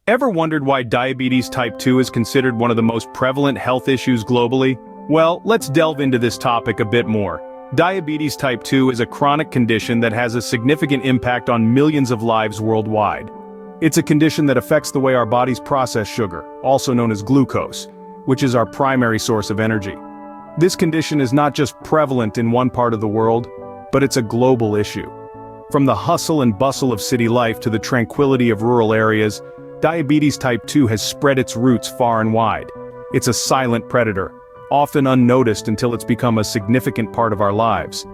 Ever wondered why diabetes type 2 is considered one of the most prevalent health issues globally? Well, let's delve into this topic a bit more. Diabetes type 2 is a chronic condition that has a significant impact on millions of lives worldwide. It's a condition that affects the way our bodies process sugar, also known as glucose, which is our primary source of energy. This condition is not just prevalent in one part of the world, but it's a global issue. From the hustle and bustle of city life to the tranquility of rural areas, diabetes type 2 has spread its roots far and wide. It's a silent predator, often unnoticed until it's become a significant part of our lives.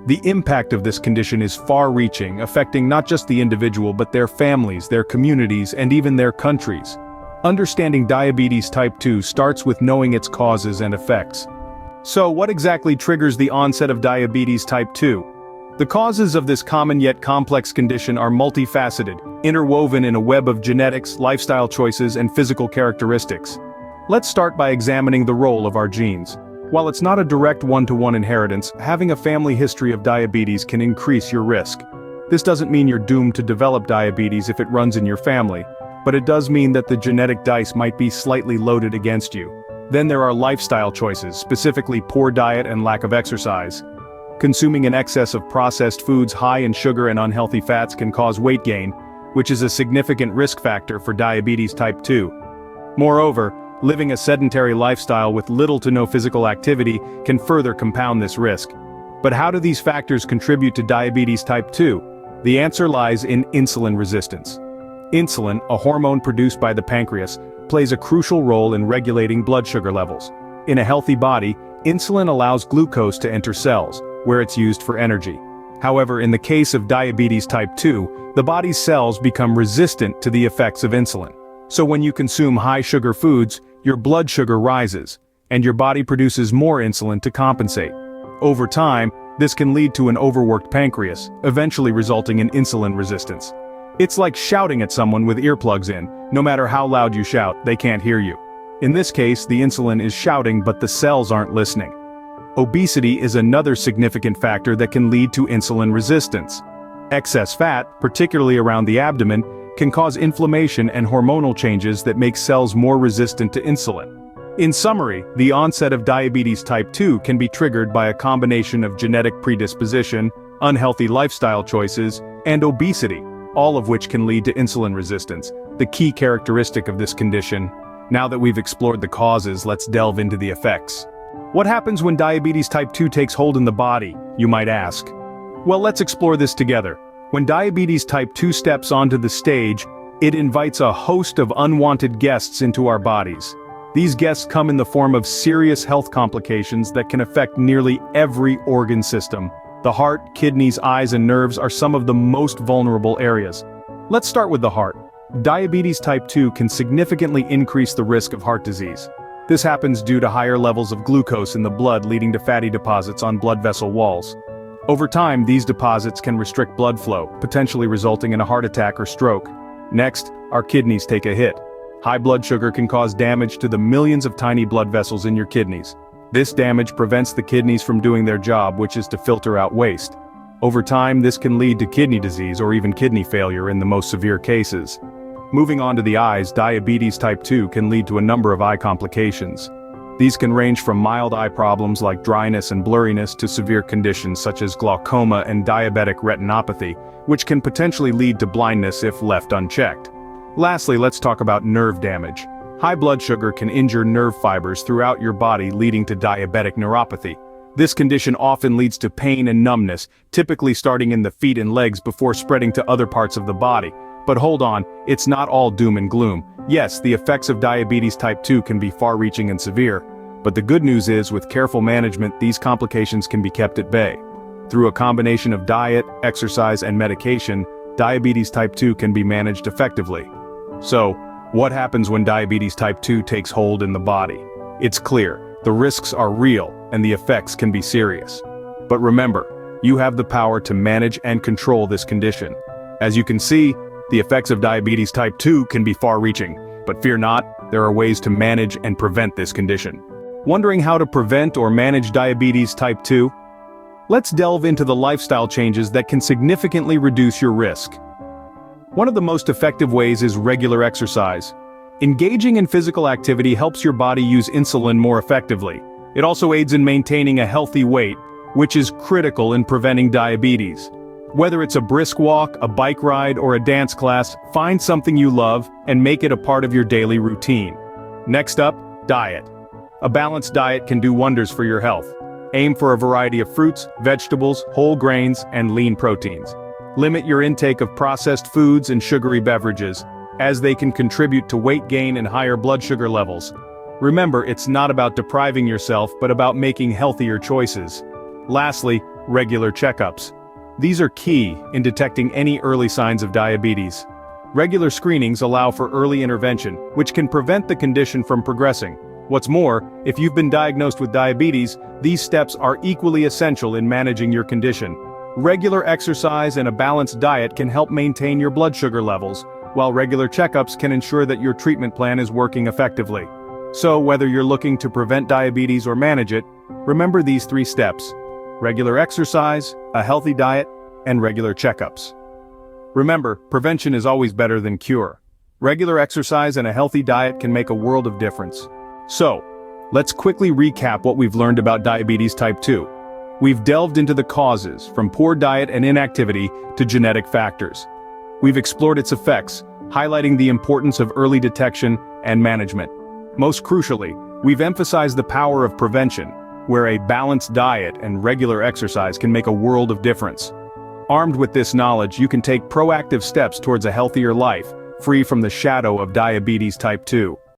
The impact of this condition is far-reaching, affecting not just the individual but their families, their communities, and even their countries. Understanding diabetes type 2 starts with knowing its causes and effects. So, what exactly triggers the onset of diabetes type 2? The causes of this common yet complex condition are multifaceted, interwoven in a web of genetics, lifestyle choices, and physical characteristics. Let's start by examining the role of our genes. While it's not a direct one-to-one inheritance, having a family history of diabetes can increase your risk. This doesn't mean you're doomed to develop diabetes if it runs in your family, but it does mean that the genetic dice might be slightly loaded against you. Then there are lifestyle choices, specifically poor diet and lack of exercise. Consuming an excess of processed foods high in sugar and unhealthy fats can cause weight gain, which is a significant risk factor for diabetes type 2. Moreover, living a sedentary lifestyle with little to no physical activity can further compound this risk. But how do these factors contribute to diabetes type 2? The answer lies in insulin resistance. Insulin, a hormone produced by the pancreas, plays a crucial role in regulating blood sugar levels. In a healthy body, insulin allows glucose to enter cells, where it's used for energy. However, in the case of diabetes type 2, the body's cells become resistant to the effects of insulin. So when you consume high-sugar foods, your blood sugar rises, and your body produces more insulin to compensate. Over time, this can lead to an overworked pancreas, eventually resulting in insulin resistance. It's like shouting at someone with earplugs in. No matter how loud you shout, they can't hear you. In this case, the insulin is shouting but the cells aren't listening. Obesity is another significant factor that can lead to insulin resistance. Excess fat, particularly around the abdomen, can cause inflammation and hormonal changes that make cells more resistant to insulin. In summary, the onset of diabetes type 2 can be triggered by a combination of genetic predisposition, unhealthy lifestyle choices, and obesity, all of which can lead to insulin resistance, the key characteristic of this condition. Now that we've explored the causes, let's delve into the effects. What happens when diabetes type 2 takes hold in the body, you might ask? Well, let's explore this together. When diabetes type 2 steps onto the stage, it invites a host of unwanted guests into our bodies. These guests come in the form of serious health complications that can affect nearly every organ system. The heart, kidneys, eyes, and nerves are some of the most vulnerable areas. Let's start with the heart. Diabetes type 2 can significantly increase the risk of heart disease. This happens due to higher levels of glucose in the blood, leading to fatty deposits on blood vessel walls. Over time, these deposits can restrict blood flow, potentially resulting in a heart attack or stroke. Next, our kidneys take a hit. High blood sugar can cause damage to the millions of tiny blood vessels in your kidneys. This damage prevents the kidneys from doing their job, which is to filter out waste. Over time, this can lead to kidney disease or even kidney failure in the most severe cases. Moving on to the eyes, diabetes type 2 can lead to a number of eye complications. These can range from mild eye problems like dryness and blurriness to severe conditions such as glaucoma and diabetic retinopathy, which can potentially lead to blindness if left unchecked. Lastly, let's talk about nerve damage. High blood sugar can injure nerve fibers throughout your body, leading to diabetic neuropathy. This condition often leads to pain and numbness, typically starting in the feet and legs before spreading to other parts of the body. But hold on, it's not all doom and gloom. Yes, the effects of diabetes type 2 can be far-reaching and severe. But the good news is, with careful management, these complications can be kept at bay. Through a combination of diet, exercise, and medication, diabetes type 2 can be managed effectively. So, what happens when diabetes type 2 takes hold in the body? It's clear, the risks are real, and the effects can be serious. But remember, you have the power to manage and control this condition. As you can see, the effects of diabetes type 2 can be far-reaching, but fear not, there are ways to manage and prevent this condition. Wondering how to prevent or manage diabetes type 2? Let's delve into the lifestyle changes that can significantly reduce your risk. One of the most effective ways is regular exercise. Engaging in physical activity helps your body use insulin more effectively. It also aids in maintaining a healthy weight, which is critical in preventing diabetes. Whether it's a brisk walk, a bike ride, or a dance class, find something you love and make it a part of your daily routine. Next up, diet. A balanced diet can do wonders for your health. Aim for a variety of fruits, vegetables, whole grains, and lean proteins. Limit your intake of processed foods and sugary beverages, as they can contribute to weight gain and higher blood sugar levels. Remember, it's not about depriving yourself but about making healthier choices. Lastly, regular checkups. These are key in detecting any early signs of diabetes. Regular screenings allow for early intervention, which can prevent the condition from progressing. What's more, if you've been diagnosed with diabetes, these steps are equally essential in managing your condition. Regular exercise and a balanced diet can help maintain your blood sugar levels, while regular checkups can ensure that your treatment plan is working effectively. So, whether you're looking to prevent diabetes or manage it, remember these 3 steps: regular exercise, a healthy diet, and regular checkups. Remember, prevention is always better than cure. Regular exercise and a healthy diet can make a world of difference. So, let's quickly recap what we've learned about diabetes type 2. We've delved into the causes, from poor diet and inactivity to genetic factors. We've explored its effects, highlighting the importance of early detection and management. Most crucially, we've emphasized the power of prevention, where a balanced diet and regular exercise can make a world of difference. Armed with this knowledge, you can take proactive steps towards a healthier life, free from the shadow of diabetes type 2.